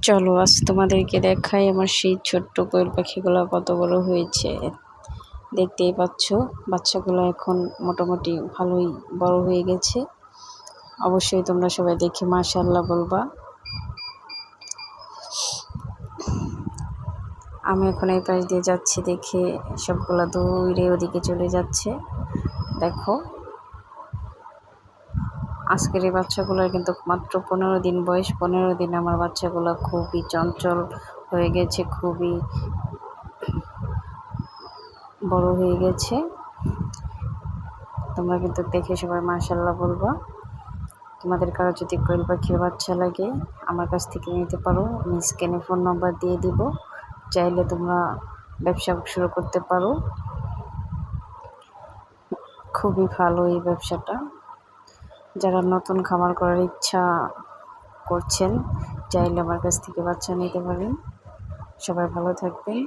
চলো আজ তোমাদেরকে দেখাই আমার সেই ছোট্ট কোয়েল পাখিগুলো কত বড় হয়েছে। দেখতেই পাচ্ছ বাচ্চাগুলো এখন মোটামুটি ভালোই বড় হয়ে গেছে। অবশ্যই তোমরা সবাই দেখে মাশাআল্লাহ বলবা। আমি এখন এই পাশ দিয়ে যাচ্ছি, দেখে সবগুলা দৌড়ে ওদিকে চলে যাচ্ছে। দেখো আজকের এই বাচ্চাগুলোর কিন্তু মাত্র 15 দিন বয়স। 15 দিন আমার বাচ্চাগুলো খুবই চঞ্চল হয়ে গেছে, খুবই বড় হয়ে গেছে। তোমরা কিন্তু দেখে সবাই মাশাআল্লাহ বলবা। তোমাদের কারো যদি কোয়েল পাখির বাচ্চা লাগে আমার কাছ থেকে নিতে পারো, আমি স্ক্রিনে ফোন নাম্বার দিয়ে দিব। চাইলে তোমরা ব্যবসা শুরু করতে পারো। খুবই ভালো এই ব্যবসাটা। যারা নতুন খামার করার ইচ্ছা করছেন চাইলে আমার কাছ থেকে বাচ্চা নিতে পারেন। সবাই ভালো থাকবেন।